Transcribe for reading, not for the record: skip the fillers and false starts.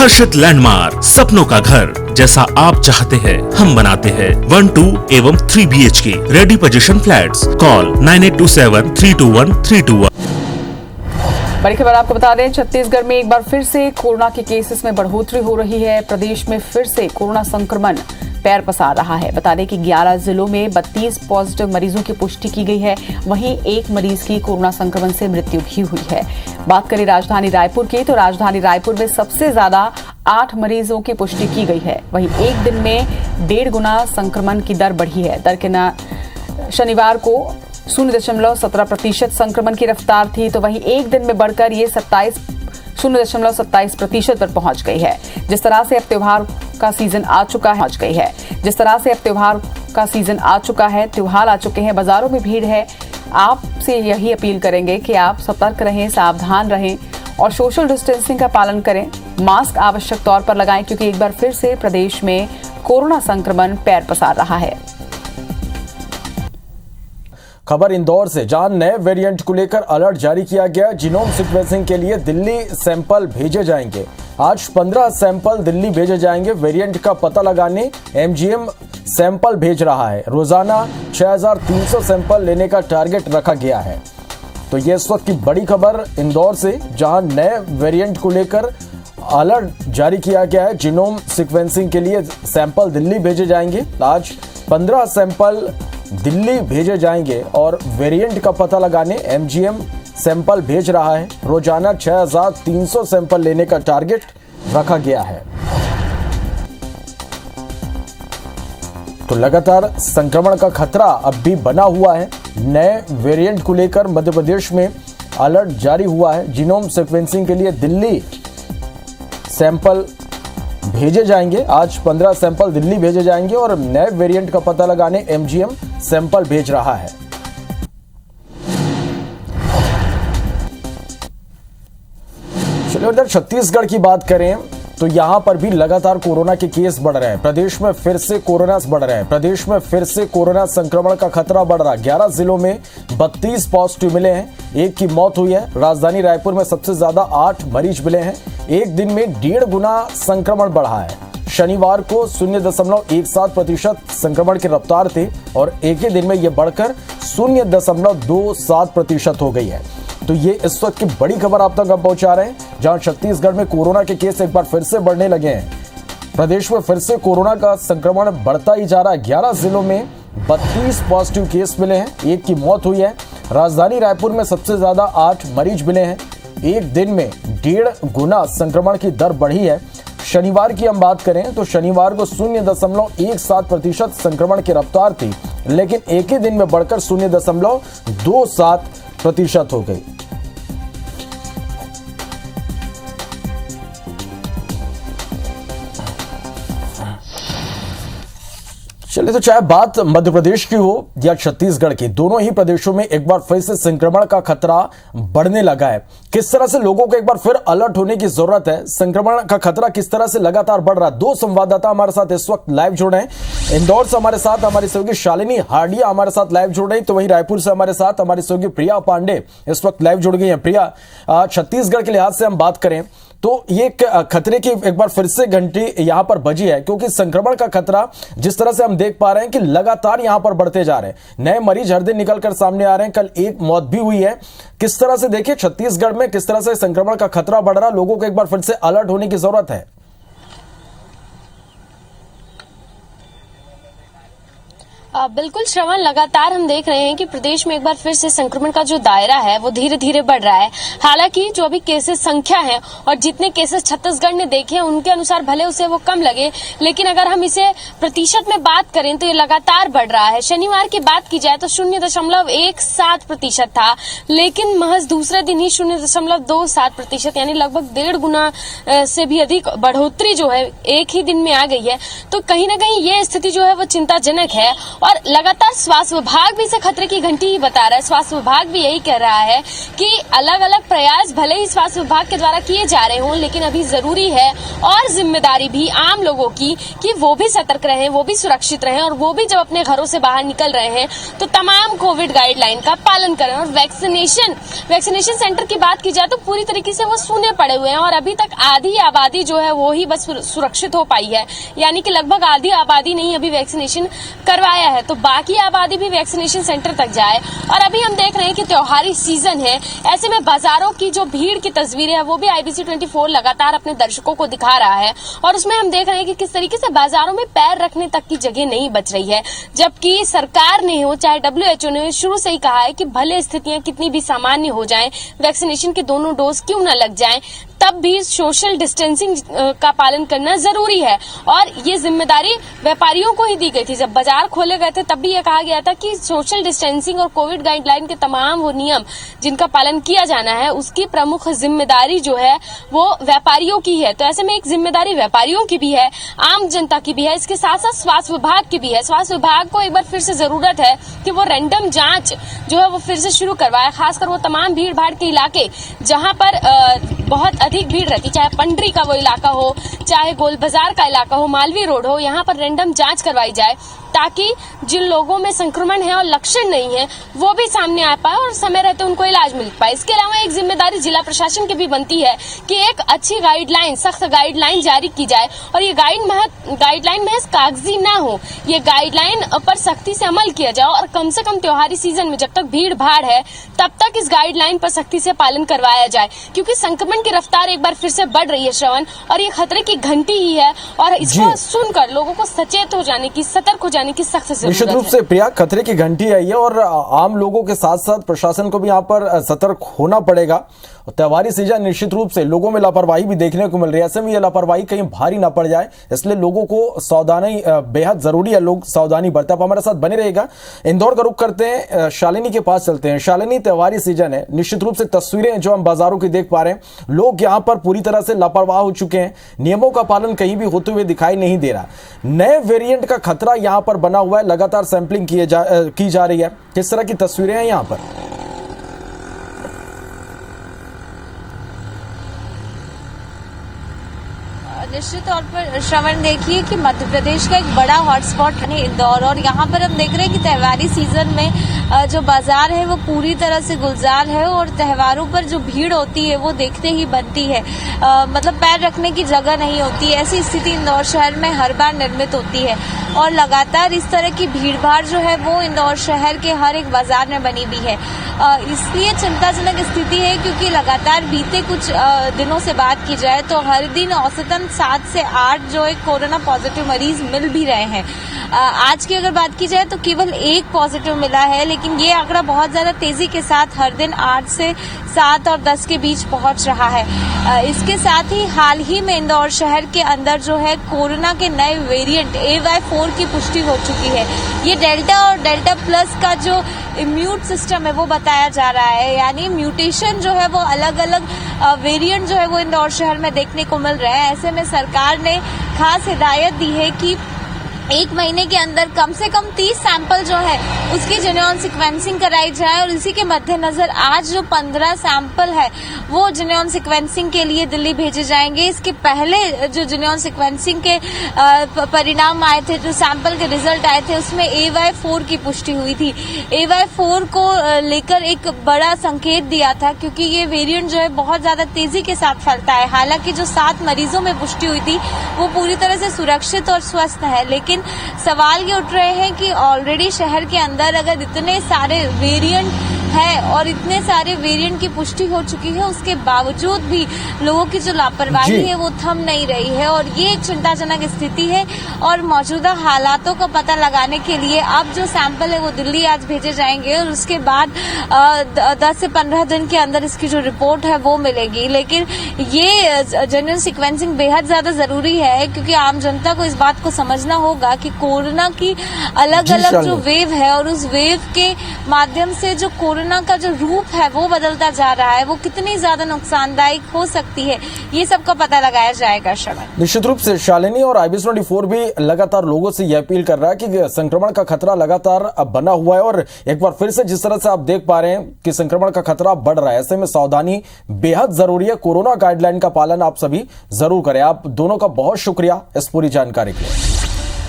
हर्षित landmark, सपनों का घर जैसा आप चाहते हैं हम बनाते हैं। 1, 2 एवं 3 BHK ready position flats. Call 9827321321। बड़ी खबर आपको बता दें, छत्तीसगढ़ में एक बार फिर से कोरोना के केसेस में बढ़ोतरी हो रही है। प्रदेश में फिर से कोरोना संक्रमण पैर पसार रहा है। बता दें कि 11 जिलों में 32 पॉजिटिव मरीजों की पुष्टि की गई है। वहीं एक मरीज की कोरोना संक्रमण से मृत्यु भी हुई है। बात करें राजधानी रायपुर की, तो राजधानी रायपुर में सबसे ज्यादा 8 मरीजों की पुष्टि की गई है। वहीं एक दिन में 1.5 गुना संक्रमण की दर बढ़ी है। शनिवार को 0.17% संक्रमण की रफ्तार थी, तो वहीं एक दिन में बढ़कर ये 0.27% पर पहुंच गई है। जिस तरह से अब त्योहार का सीजन आ चुका है, त्योहार आ चुके हैं, बाजारों में भीड़ है। आपसे यही अपील करेंगे कि आप सतर्क रहें, सावधान रहें और सोशल डिस्टेंसिंग का पालन करें। मास्क आवश्यक तौर पर लगाएं, क्योंकि एक बार फिर से प्रदेश में कोरोना संक्रमण पैर पसार रहा है। खबर इंदौर से, जहां नए वेरिएंट को लेकर अलर्ट जारी किया गया। जीनोम सीक्वेंसिंग के लिए दिल्ली सैंपल भेजे जाएंगे। आज 15 सैंपल दिल्ली भेजे जाएंगे। वेरिएंट का पता लगाने MGM सैंपल भेज रहा है। रोजाना 6300 सैंपल लेने का टारगेट रखा गया है। तो ये इस वक्त की बड़ी खबर इंदौर से, जहां नए वेरिएंट को लेकर अलर्ट जारी किया गया है। जीनोम सीक्वेंसिंग के लिए सैंपल दिल्ली भेजे जाएंगे। आज 15 सैंपल दिल्ली भेजे जाएंगे और वेरिएंट का पता लगाने MGM सैंपल भेज रहा है। रोजाना 6300 सैंपल लेने का टारगेट रखा गया है। तो लगातार संक्रमण का खतरा अब भी बना हुआ है। नए वेरिएंट को लेकर मध्य प्रदेश में अलर्ट जारी हुआ है। जीनोम सीक्वेंसिंग के लिए दिल्ली सैंपल भेजे जाएंगे। आज 15 सैंपल दिल्ली भेजे जाएंगे और नए वेरिएंट का पता लगाने MGM सैंपल भेज रहा है। चलिए उधर छत्तीसगढ़ की बात करें, तो यहां पर भी लगातार कोरोना के केस बढ़ रहे हैं। प्रदेश में फिर से कोरोना संक्रमण का खतरा बढ़ रहा है। 11 जिलों में 32 पॉजिटिव मिले हैं। एक की मौत हुई है। राजधानी रायपुर में सबसे ज्यादा 8 मरीज मिले हैं। एक दिन में 1.5 गुना संक्रमण बढ़ा है। शनिवार को 0.17% संक्रमण की रफ्तार थी और एक ही दिन में यह बढ़कर 0.27% हो गई है। तो ये इस वक्त की बड़ी खबर आप तक हम पहुंचा रहे हैं, जहां छत्तीसगढ़ में कोरोना के केस एक बार फिर से बढ़ने लगे हैं। प्रदेश में फिर से कोरोना का संक्रमण बढ़ता ही जा रहा है। 11 जिलों में 32 पॉजिटिव केस मिले हैं। एक की मौत हुई है। राजधानी रायपुर में सबसे ज्यादा 8 मरीज मिले हैं। एक दिन में 1.5 गुना संक्रमण की दर बढ़ी है। शनिवार की हम बात करें तो शनिवार को 0.17% संक्रमण की रफ्तार थी, लेकिन एक ही दिन में बढ़कर 0.27% हो गई। चलिए, तो चाहे बात मध्य प्रदेश की हो या छत्तीसगढ़ की, दोनों ही प्रदेशों में एक बार फिर से संक्रमण का खतरा बढ़ने लगा है। किस तरह से लोगों को एक बार फिर अलर्ट होने की जरूरत है, संक्रमण का खतरा किस तरह से लगातार बढ़ रहा है। 2 संवाददाता हमारे साथ इस वक्त लाइव जुड़ रहे हैं। इंदौर से हमारे साथ हमारी सहयोगी शालिनी हार्डिया हमारे साथ लाइव जुड़ रही, तो वहीं रायपुर से हमारे साथ हमारी सहयोगी प्रिया पांडे इस वक्त लाइव जुड़ गई है। प्रिया, छत्तीसगढ़ के लिहाज से हम बात करें तो ये खतरे की एक बार फिर से घंटी यहां पर बजी है, क्योंकि संक्रमण का खतरा जिस तरह से हम देख पा रहे हैं कि लगातार यहां पर बढ़ते जा रहे हैं। नए मरीज हर दिन निकलकर सामने आ रहे हैं। कल एक मौत भी हुई है। किस तरह से देखिए छत्तीसगढ़ में किस तरह से संक्रमण का खतरा बढ़ रहा है, लोगों को एक बार फिर से अलर्ट होने की जरूरत है। बिल्कुल श्रवण, लगातार हम देख रहे हैं कि प्रदेश में एक बार फिर से संक्रमण का जो दायरा है वो धीरे धीरे बढ़ रहा है। हालांकि जो अभी केसेस संख्या है और जितने केसेस छत्तीसगढ़ ने देखे हैं उनके अनुसार भले उसे वो कम लगे, लेकिन अगर हम इसे प्रतिशत में बात करें तो ये लगातार बढ़ रहा है। शनिवार की बात की जाए तो 0.17% था, लेकिन महज दूसरे दिन ही 0.27% यानी लगभग 1.5 गुना से भी अधिक बढ़ोतरी जो है एक ही दिन में आ गई है। तो कहीं ना कहीं ये स्थिति जो है वो चिंताजनक है और लगातार स्वास्थ्य विभाग भी इसे खतरे की घंटी ही बता रहा है। स्वास्थ्य विभाग भी यही कह रहा है कि अलग अलग प्रयास भले ही स्वास्थ्य विभाग के द्वारा किए जा रहे हों, लेकिन अभी जरूरी है और जिम्मेदारी भी आम लोगों की कि वो भी सतर्क रहें, वो भी सुरक्षित रहें और वो भी जब अपने घरों से बाहर निकल रहे हैं तो तमाम कोविड गाइडलाइन का पालन करें। और वैक्सीनेशन सेंटर की बात की जाए तो पूरी तरीके से वो सूने पड़े हुए हैं और अभी तक आधी आबादी जो है वो ही बस सुरक्षित हो पाई है, यानी कि लगभग आधी आबादी नहीं अभी वैक्सीनेशन करवाया है, तो बाकी आबादी भी वैक्सीनेशन सेंटर तक जाए। और अभी हम देख रहे हैं कि त्योहारी सीजन है, ऐसे में बाजारों की जो भीड़ की तस्वीरें हैं वो भी IBC 24 लगातार अपने दर्शकों को दिखा रहा है और उसमें हम देख रहे हैं कि किस तरीके से बाजारों में पैर रखने तक की जगह नहीं बच रही है, जबकि सरकार ने हो चाहे WHO ने शुरू से ही कहा है कि भले स्थितियां कितनी भी सामान्य हो जाएं, वैक्सीनेशन के दोनों डोज क्यों न लग जाएं, तब भी सोशल डिस्टेंसिंग का पालन करना जरूरी है। और ये जिम्मेदारी व्यापारियों को ही दी गई थी। जब बाजार खोले गए थे तब भी ये कहा गया था कि सोशल डिस्टेंसिंग और कोविड गाइडलाइन के तमाम वो नियम जिनका पालन किया जाना है उसकी प्रमुख जिम्मेदारी जो है वो व्यापारियों की है। तो ऐसे में एक जिम्मेदारी व्यापारियों की भी है, आम जनता की भी है, इसके साथ साथ स्वास्थ्य विभाग की भी है। स्वास्थ्य विभाग को एक बार फिर से जरूरत है कि वो रैंडम जांच जो है वो फिर से शुरू करवाए, खासकर वो तमाम भीड़ भाड़ के इलाके जहां पर बहुत अधिक भीड़ रहती, चाहे पंडरी का वो इलाका हो, चाहे गोल बाजार का इलाका हो, मालवीय रोड हो, यहाँ पर रैंडम जांच करवाई जाए ताकि जिन लोगों में संक्रमण है और लक्षण नहीं है वो भी सामने आ पाए और समय रहते उनको इलाज मिल पाए। इसके अलावा एक जिम्मेदारी जिला प्रशासन की भी बनती है कि एक अच्छी गाइडलाइन, सख्त गाइडलाइन जारी की जाए और ये गाइडलाइन महज कागजी ना हो, ये गाइडलाइन पर सख्ती से अमल किया जाए और कम से कम त्योहारी सीजन में जब तक भीड़ भाड़ है तब तक इस गाइडलाइन पर सख्ती से पालन करवाया जाए, क्योंकि संक्रमण की रफ्तार एक बार फिर से बढ़ रही है श्रवण, और ये खतरे की घंटी ही है और इसको सुनकर लोगों को सचेत हो जाने की, सतर्क हो जाने की सख्त जरूरत है। निश्चित रूप से प्रिया, खतरे की घंटी आई है और आम लोगों के साथ साथ प्रशासन को भी यहाँ पर सतर्क होना पड़ेगा। त्योहारी सीजन निश्चित रूप से लोगों में लापरवाही भी देखने को मिल रही है, ऐसे में ये लापरवाही कहीं भारी ना पड़ जाए, इसलिए लोगों को सावधानी बेहद जरूरी है, लोग सावधानी बरतें। आप हमारे साथ बने रहेगा। इंदौर का रुख करते हैं, शालिनी के पास चलते हैं। शालिनी, त्योहारी सीजन है, निश्चित रूप से तस्वीरें जो हम बाजारों की देख पा रहे हैं, लोग यहाँ पर पूरी तरह से लापरवाह हो चुके हैं, नियमों का पालन कहीं भी होते हुए दिखाई नहीं दे रहा। नए वेरिएंट का खतरा यहाँ पर बना हुआ है, लगातार सैंपलिंग की जा रही है, किस तरह की तस्वीरें हैं यहाँ पर? निश्चित तौर पर श्रवण, देखिए कि मध्य प्रदेश का एक बड़ा हॉटस्पॉट है इंदौर और यहाँ पर हम देख रहे हैं कि त्योहारी सीजन में जो बाजार है वो पूरी तरह से गुलजार है और त्योहारों पर जो भीड़ होती है वो देखते ही बनती है, मतलब पैर रखने की जगह नहीं होती है। ऐसी स्थिति इंदौर शहर में हर बार निर्मित होती है और लगातार इस तरह की भीड़ भाड़ जो है वो इंदौर शहर के हर एक बाजार में बनी हुई है। इसलिए चिंताजनक स्थिति है क्योंकि लगातार बीते कुछ दिनों से बात की जाए तो हर दिन औसतन 7 से 8 जो एक कोरोना पॉजिटिव मरीज मिल भी रहे हैं। आज की अगर बात की जाए तो केवल 1 पॉजिटिव मिला है, लेकिन ये आंकड़ा बहुत ज्यादा तेजी के साथ हर दिन 8 से 7 और 10 के बीच पहुंच रहा है। इसके साथ ही हाल ही में इंदौर शहर के अंदर जो है कोरोना के नए वेरिएंट AY4 की पुष्टि हो चुकी है। ये डेल्टा और डेल्टा प्लस का जो इम्यून सिस्टम है वो बताया जा रहा है, यानी म्यूटेशन जो है वो अलग अलग वेरिएंट जो है वो इंदौर शहर में देखने को मिल रहा है। ऐसे में सरकार ने खास हिदायत दी है कि 1 महीने के अंदर कम से कम 30 सैंपल जो है उसकी जेन्युइन सीक्वेंसिंग कराई जाए और इसी के मद्देनजर आज जो 15 सैंपल है वो जेन्युइन सीक्वेंसिंग के लिए दिल्ली भेजे जाएंगे। इसके पहले जो जेन्युइन सीक्वेंसिंग के परिणाम आए थे, जो सैंपल के रिजल्ट आए थे, उसमें AY4 की पुष्टि हुई थी। AY4 को लेकर एक बड़ा संकेत दिया था क्योंकि ये वेरिएंट जो है बहुत ज्यादा तेजी के साथ फैलता है। हालांकि जो 7 मरीजों में पुष्टि हुई थी वो पूरी तरह से सुरक्षित और स्वस्थ है, लेकिन सवाल ये उठ रहे हैं कि ऑलरेडी शहर के अंदर अगर इतने सारे वेरिएंट है और इतने सारे वेरिएंट की पुष्टि हो चुकी है, उसके बावजूद भी लोगों की जो लापरवाही है वो थम नहीं रही है और ये एक चिंताजनक स्थिति है। और मौजूदा हालातों का पता लगाने के लिए अब जो सैंपल है वो दिल्ली आज भेजे जाएंगे और उसके बाद 10 से 15 दिन के अंदर इसकी जो रिपोर्ट है वो मिलेगी। लेकिन ये जेन्युइन सीक्वेंसिंग बेहद ज्यादा जरूरी है क्योंकि आम जनता को इस बात को समझना होगा कि कोरोना की अलग अलग जो वेव है और उस वेव के माध्यम से जो कोरोना कोरोना का जो रूप है वो बदलता जा रहा है, वो कितनी ज्यादा नुकसानदायक हो सकती है, ये सब का पता लगाया जाएगा। श्रवण, निश्चित रूप से शालिनी और IBS 24 भी लगातार लोगों से यह अपील कर रहा है कि संक्रमण का खतरा लगातार बना हुआ है और एक बार फिर से जिस तरह से आप देख पा रहे हैं कि संक्रमण का खतरा बढ़ रहा है, ऐसे में सावधानी बेहद जरूरी है। कोरोना गाइडलाइन का पालन आप सभी जरूर करें। आप दोनों का बहुत शुक्रिया इस पूरी जानकारी के लिए।